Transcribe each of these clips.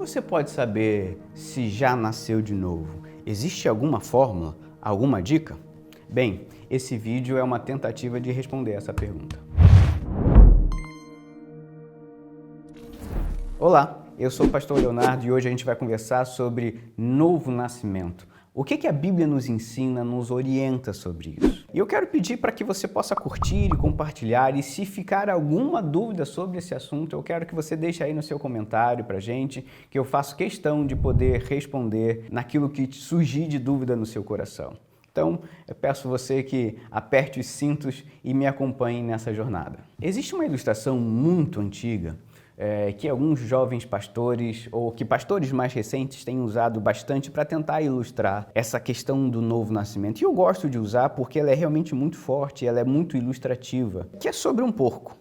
você pode saber se já nasceu de novo? Existe alguma fórmula? Alguma dica? Bem, esse vídeo é uma tentativa de responder essa pergunta. Olá, eu sou o pastor Leonardo e hoje a gente vai conversar sobre novo nascimento. O que a Bíblia nos ensina, nos orienta sobre isso? E eu quero pedir para que você possa curtir e compartilhar, e se ficar alguma dúvida sobre esse assunto, eu quero que você deixe aí no seu comentário para a gente, que eu faço questão de poder responder naquilo que surgir de dúvida no seu coração. Então, eu peço você que aperte os cintos e me acompanhe nessa jornada. Existe uma ilustração muito antiga que alguns jovens pastores, ou que pastores mais recentes têm usado bastante para tentar ilustrar essa questão do novo nascimento. E eu gosto de usar porque ela é realmente muito forte, ela é muito ilustrativa, que é sobre um porco.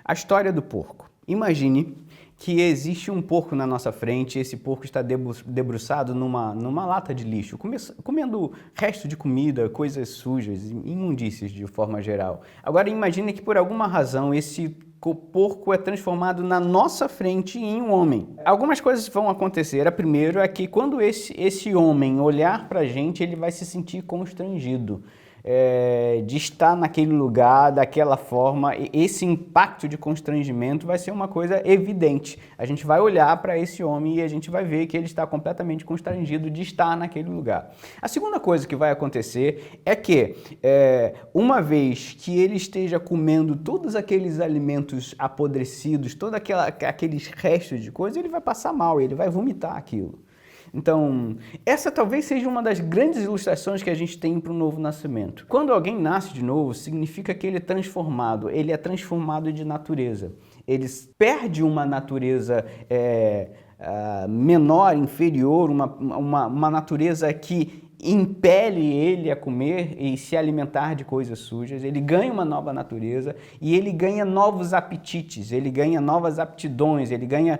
A história do porco. Imagine que existe um porco na nossa frente e esse porco está debruçado numa lata de lixo, comendo resto de comida, coisas sujas, imundícies de forma geral. Agora imagine que por alguma razão esse porco é transformado na nossa frente em um homem. Algumas coisas vão acontecer. A primeira é que quando esse homem olhar para a gente, ele vai se sentir constrangido de estar naquele lugar, daquela forma. Esse impacto de constrangimento vai ser uma coisa evidente. A gente vai olhar para esse homem e a gente vai ver que ele está completamente constrangido de estar naquele lugar. A segunda coisa que vai acontecer é que, uma vez que ele esteja comendo todos aqueles alimentos apodrecidos, todos aqueles restos de coisa, ele vai passar mal, ele vai vomitar aquilo. Então, essa talvez seja uma das grandes ilustrações que a gente tem para o novo nascimento. Quando alguém nasce de novo, significa que ele é transformado de natureza. Ele perde uma natureza menor, inferior, uma natureza que impele ele a comer e se alimentar de coisas sujas. Ele ganha uma nova natureza e ele ganha novos apetites, ele ganha novas aptidões, ele ganha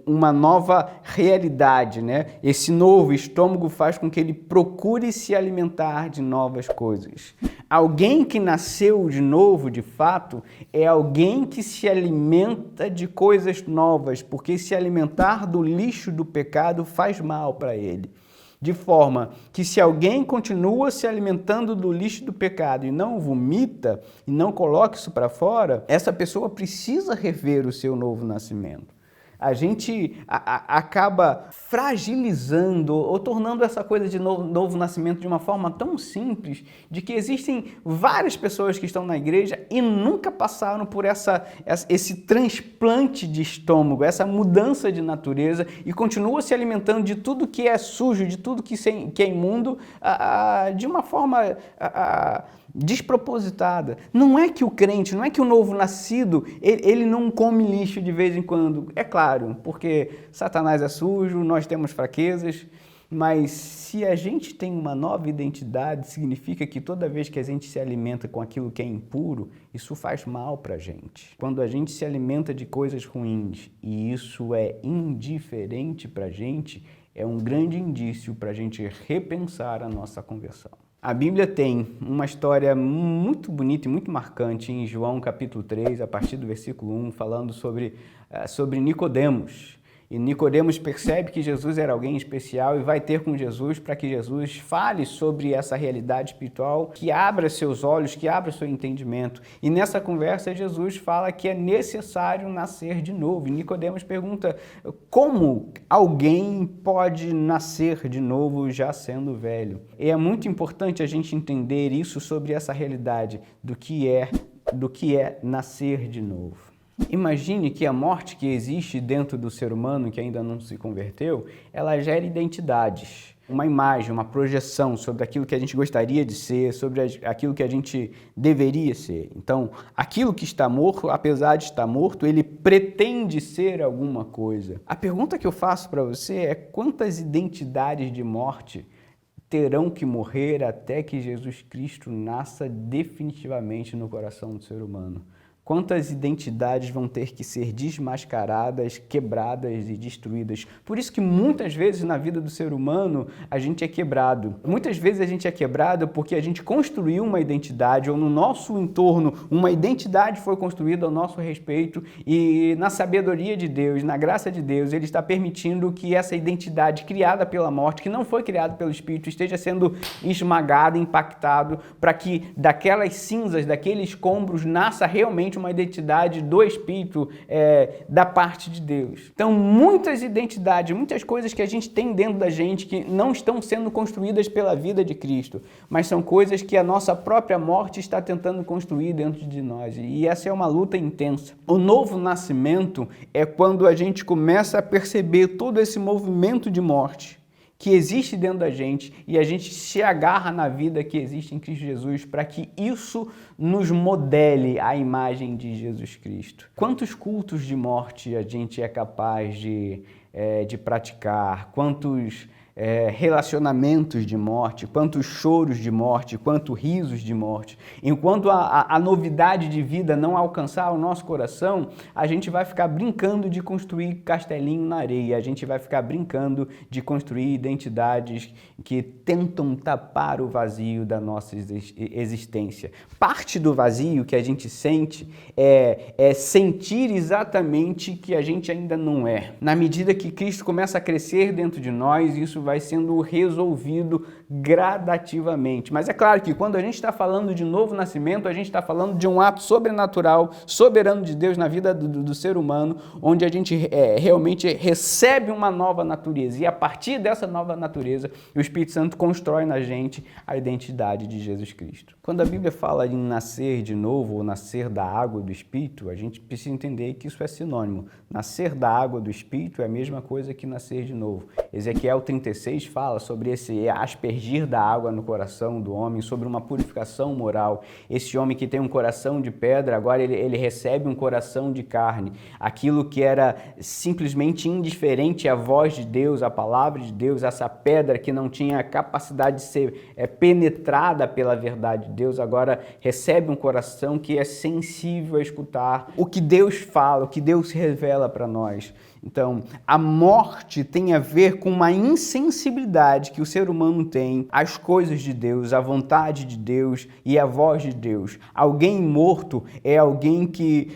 uma nova realidade, né? Esse novo estômago faz com que ele procure se alimentar de novas coisas. Alguém que nasceu de novo, de fato, é alguém que se alimenta de coisas novas, porque se alimentar do lixo do pecado faz mal para ele. De forma que se alguém continua se alimentando do lixo do pecado e não vomita, e não coloca isso para fora, essa pessoa precisa rever o seu novo nascimento. A gente acaba fragilizando ou tornando essa coisa de novo nascimento de uma forma tão simples, de que existem várias pessoas que estão na igreja e nunca passaram por esse transplante de estômago, essa mudança de natureza, e continuam se alimentando de tudo que é sujo, de tudo que é imundo, de uma forma despropositada. Não é que o crente, não é que o novo nascido, ele não come lixo de vez em quando. É claro, porque Satanás é sujo, nós temos fraquezas, mas se a gente tem uma nova identidade, significa que toda vez que a gente se alimenta com aquilo que é impuro, isso faz mal para a gente. Quando a gente se alimenta de coisas ruins e isso é indiferente para a gente, é um grande indício para a gente repensar a nossa conversão. A Bíblia tem uma história muito bonita e muito marcante em João capítulo 3, a partir do versículo 1, falando sobre Nicodemos. E Nicodemos percebe que Jesus era alguém especial e vai ter com Jesus para que Jesus fale sobre essa realidade espiritual, que abra seus olhos, que abra seu entendimento. E nessa conversa Jesus fala que é necessário nascer de novo. E Nicodemos pergunta como alguém pode nascer de novo já sendo velho. E é muito importante a gente entender isso sobre essa realidade do que é nascer de novo. Imagine que a morte que existe dentro do ser humano que ainda não se converteu, ela gera identidades, uma imagem, uma projeção sobre aquilo que a gente gostaria de ser, sobre aquilo que a gente deveria ser. Então, aquilo que está morto, apesar de estar morto, ele pretende ser alguma coisa. A pergunta que eu faço para você é: quantas identidades de morte terão que morrer até que Jesus Cristo nasça definitivamente no coração do ser humano? Quantas identidades vão ter que ser desmascaradas, quebradas e destruídas? Por isso que muitas vezes na vida do ser humano a gente é quebrado. Muitas vezes a gente é quebrado porque a gente construiu uma identidade, ou no nosso entorno uma identidade foi construída ao nosso respeito, e na sabedoria de Deus, na graça de Deus, Ele está permitindo que essa identidade criada pela morte, que não foi criada pelo Espírito, esteja sendo esmagada, impactado, para que daquelas cinzas, daqueles escombros, nasça realmente uma identidade do Espírito, da parte de Deus. Então, muitas identidades, muitas coisas que a gente tem dentro da gente que não estão sendo construídas pela vida de Cristo, mas são coisas que a nossa própria morte está tentando construir dentro de nós. E essa é uma luta intensa. O novo nascimento é quando a gente começa a perceber todo esse movimento de morte que existe dentro da gente e a gente se agarra na vida que existe em Cristo Jesus para que isso nos modele a imagem de Jesus Cristo. Quantos cultos de morte a gente é capaz de praticar? Quantos relacionamentos de morte, quantos choros de morte, quantos risos de morte. Enquanto a novidade de vida não alcançar o nosso coração, a gente vai ficar brincando de construir castelinho na areia, a gente vai ficar brincando de construir identidades que tentam tapar o vazio da nossa existência. Parte do vazio que a gente sente é sentir exatamente que a gente ainda não é. Na medida que Cristo começa a crescer dentro de nós, isso vai sendo resolvido gradativamente. Mas é claro que quando a gente está falando de novo nascimento, a gente está falando de um ato sobrenatural, soberano de Deus na vida do ser humano, onde a gente realmente recebe uma nova natureza. E a partir dessa nova natureza, o Espírito Santo constrói na gente a identidade de Jesus Cristo. Quando a Bíblia fala em nascer de novo ou nascer da água do Espírito, a gente precisa entender que isso é sinônimo. Nascer da água do Espírito é a mesma coisa que nascer de novo. Ezequiel 36 fala sobre esse aspergir da água no coração do homem, sobre uma purificação moral. Esse homem que tem um coração de pedra, agora ele recebe um coração de carne. Aquilo que era simplesmente indiferente à voz de Deus, à palavra de Deus, essa pedra que não tinha capacidade de ser penetrada pela verdade de Deus, agora recebe um coração que é sensível a escutar o que Deus fala, o que Deus revela para nós. Então, a morte tem a ver com uma insensibilidade que o ser humano tem às coisas de Deus, à vontade de Deus e à voz de Deus. Alguém morto é alguém que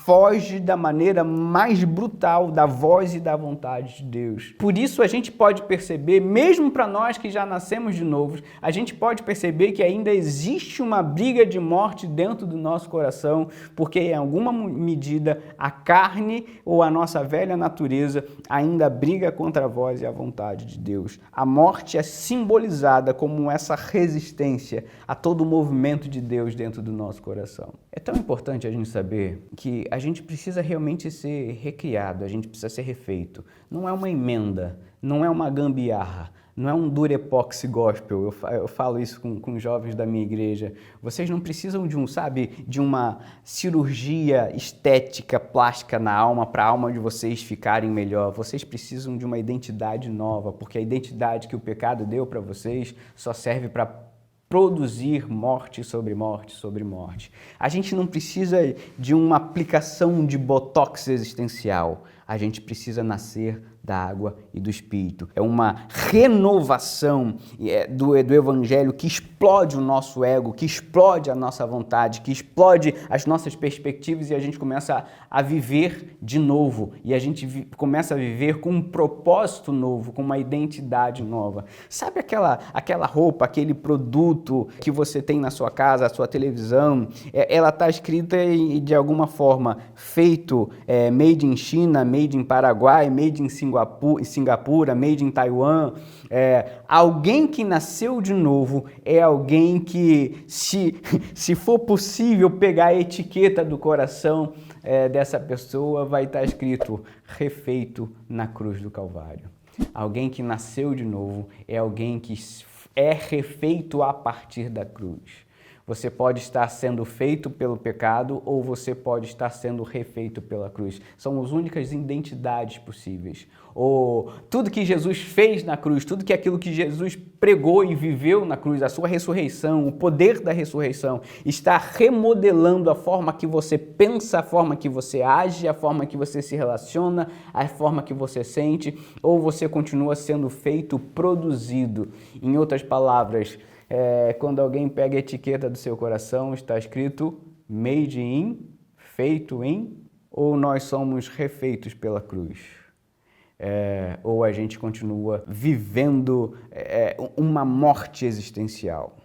foge da maneira mais brutal da voz e da vontade de Deus. Por isso a gente pode perceber, mesmo para nós que já nascemos de novo, a gente pode perceber que ainda existe uma briga de morte dentro do nosso coração, porque em alguma medida a carne ou a nossa velha natureza ainda briga contra a voz e a vontade de Deus. A morte é simbolizada como essa resistência a todo o movimento de Deus dentro do nosso coração. É tão importante a gente saber que a gente precisa realmente ser recriado, a gente precisa ser refeito. Não é uma emenda, não é uma gambiarra, não é um durepoxi gospel. Eu falo isso com jovens da minha igreja. Vocês não precisam de uma cirurgia estética, plástica na alma, para a alma de vocês ficarem melhor. Vocês precisam de uma identidade nova, porque a identidade que o pecado deu para vocês só serve para produzir morte sobre morte sobre morte. A gente não precisa de uma aplicação de botox existencial. A gente precisa nascer da água e do Espírito. É uma renovação do Evangelho que explode o nosso ego, que explode a nossa vontade, que explode as nossas perspectivas e a gente começa a viver de novo. E a gente começa a viver com um propósito novo, com uma identidade nova. Sabe aquela roupa, aquele produto que você tem na sua casa, a sua televisão? Ela está escrita de alguma forma feito made in China, made in Paraguai, made in Singapura, made in Taiwan. Alguém que nasceu de novo é alguém que, se for possível pegar a etiqueta do coração dessa pessoa, vai estar escrito refeito na cruz do Calvário. Alguém que nasceu de novo é alguém que é refeito a partir da cruz. Você pode estar sendo feito pelo pecado ou você pode estar sendo refeito pela cruz. São as únicas identidades possíveis. Ou tudo que Jesus fez na cruz, tudo que aquilo que Jesus pregou e viveu na cruz, a sua ressurreição, o poder da ressurreição, está remodelando a forma que você pensa, a forma que você age, a forma que você se relaciona, a forma que você sente, ou você continua sendo feito, produzido. Em outras palavras, quando alguém pega a etiqueta do seu coração, está escrito made in, feito em, ou nós somos refeitos pela cruz. Ou a gente continua vivendo uma morte existencial.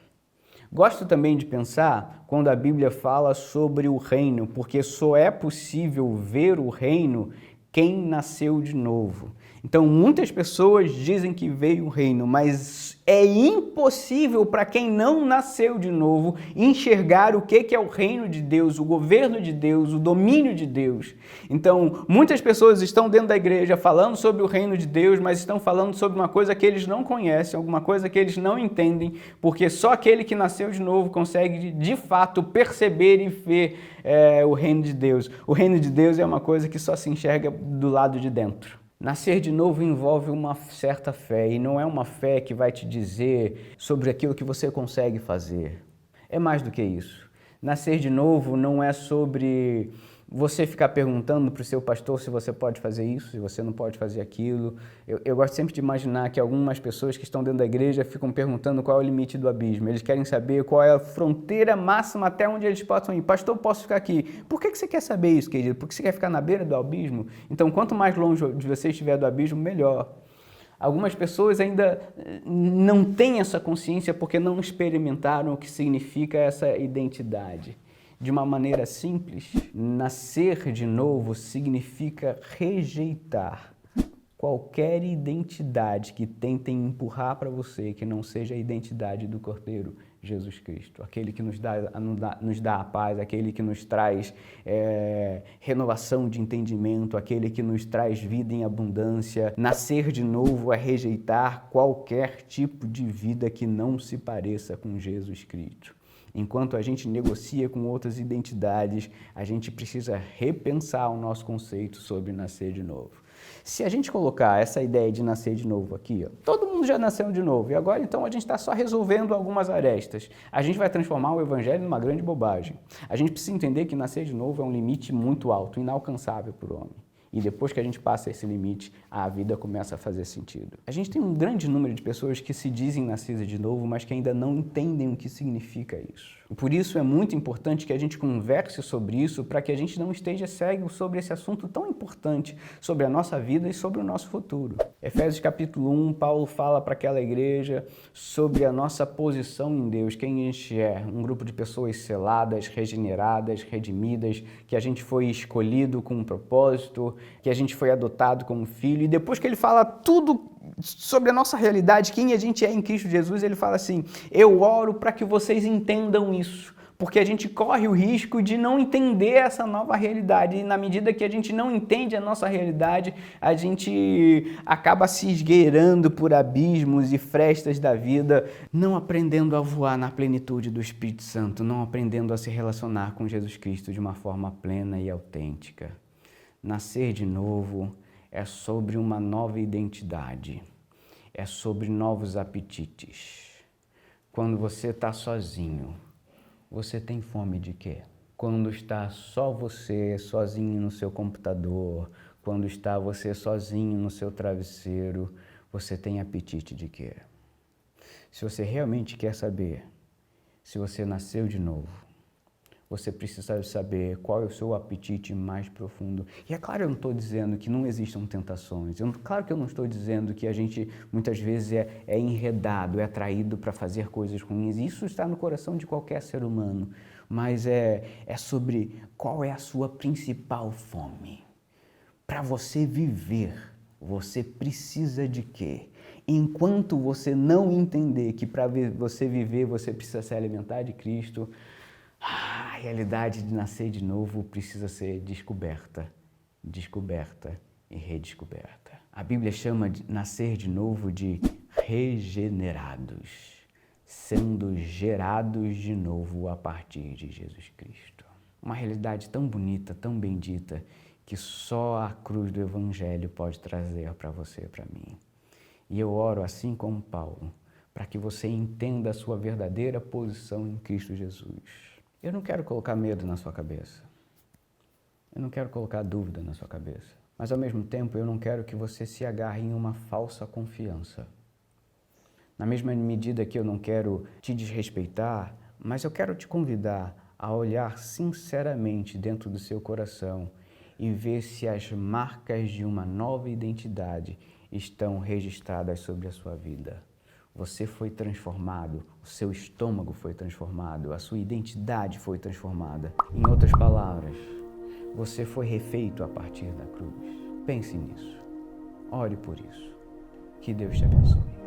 Gosto também de pensar quando a Bíblia fala sobre o reino, porque só é possível ver o reino quem nasceu de novo. Então, muitas pessoas dizem que veio o reino, mas é impossível para quem não nasceu de novo enxergar o que é o reino de Deus, o governo de Deus, o domínio de Deus. Então, muitas pessoas estão dentro da igreja falando sobre o reino de Deus, mas estão falando sobre uma coisa que eles não conhecem, alguma coisa que eles não entendem, porque só aquele que nasceu de novo consegue, de fato, perceber e ver o reino de Deus. O reino de Deus é uma coisa que só se enxerga do lado de dentro. Nascer de novo envolve uma certa fé, e não é uma fé que vai te dizer sobre aquilo que você consegue fazer. É mais do que isso. Nascer de novo não é sobre você ficar perguntando para o seu pastor se você pode fazer isso, se você não pode fazer aquilo. Eu gosto sempre de imaginar que algumas pessoas que estão dentro da igreja ficam perguntando qual é o limite do abismo. Eles querem saber qual é a fronteira máxima até onde eles possam ir. Pastor, posso ficar aqui? Por que você quer saber isso, querido? Porque você quer ficar na beira do abismo? Então, quanto mais longe de você estiver do abismo, melhor. Algumas pessoas ainda não têm essa consciência porque não experimentaram o que significa essa identidade. De uma maneira simples, nascer de novo significa rejeitar qualquer identidade que tentem empurrar para você que não seja a identidade do Cordeiro Jesus Cristo, aquele que nos dá a paz, aquele que nos traz renovação de entendimento, aquele que nos traz vida em abundância. Nascer de novo é rejeitar qualquer tipo de vida que não se pareça com Jesus Cristo. Enquanto a gente negocia com outras identidades, a gente precisa repensar o nosso conceito sobre nascer de novo. Se a gente colocar essa ideia de nascer de novo aqui, ó, todo mundo já nasceu de novo, e agora então a gente está só resolvendo algumas arestas. A gente vai transformar o evangelho numa grande bobagem. A gente precisa entender que nascer de novo é um limite muito alto, inalcançável para o homem. E depois que a gente passa esse limite, a vida começa a fazer sentido. A gente tem um grande número de pessoas que se dizem nascidas de novo, mas que ainda não entendem o que significa isso. E por isso é muito importante que a gente converse sobre isso, para que a gente não esteja cego sobre esse assunto tão importante, sobre a nossa vida e sobre o nosso futuro. Efésios capítulo 1, Paulo fala para aquela igreja sobre a nossa posição em Deus, quem a gente é, um grupo de pessoas seladas, regeneradas, redimidas, que a gente foi escolhido com um propósito, que a gente foi adotado como filho, e depois que ele fala tudo sobre a nossa realidade, quem a gente é em Cristo Jesus, ele fala assim: eu oro para que vocês entendam isso, porque a gente corre o risco de não entender essa nova realidade, e na medida que a gente não entende a nossa realidade, a gente acaba se esgueirando por abismos e frestas da vida, não aprendendo a voar na plenitude do Espírito Santo, não aprendendo a se relacionar com Jesus Cristo de uma forma plena e autêntica. Nascer de novo é sobre uma nova identidade, é sobre novos apetites. Quando você está sozinho, você tem fome de quê? Quando está só você, sozinho no seu computador, quando está você sozinho no seu travesseiro, você tem apetite de quê? Se você realmente quer saber se você nasceu de novo, você precisa saber qual é o seu apetite mais profundo. E é claro, eu não estou dizendo que não existam tentações. Claro que eu não estou dizendo que a gente, muitas vezes, é enredado, é atraído para fazer coisas ruins. Isso está no coração de qualquer ser humano. Mas é sobre qual é a sua principal fome. Para você viver, você precisa de quê? Enquanto você não entender que para você viver, você precisa se alimentar de Cristo, a realidade de nascer de novo precisa ser descoberta, descoberta e redescoberta. A Bíblia chama de nascer de novo de regenerados. sendo gerados de novo a partir de Jesus Cristo. Uma realidade tão bonita, tão bendita, que só a cruz do Evangelho pode trazer para você e para mim. E eu oro, assim como Paulo, para que você entenda a sua verdadeira posição em Cristo Jesus. Eu não quero colocar medo na sua cabeça. Eu não quero colocar dúvida na sua cabeça. Mas, ao mesmo tempo, eu não quero que você se agarre em uma falsa confiança. Na mesma medida que eu não quero te desrespeitar, mas eu quero te convidar a olhar sinceramente dentro do seu coração e ver se as marcas de uma nova identidade estão registradas sobre a sua vida. Você foi transformado, o seu estômago foi transformado, a sua identidade foi transformada. Em outras palavras, você foi refeito a partir da cruz. Pense nisso. Ore por isso. Que Deus te abençoe.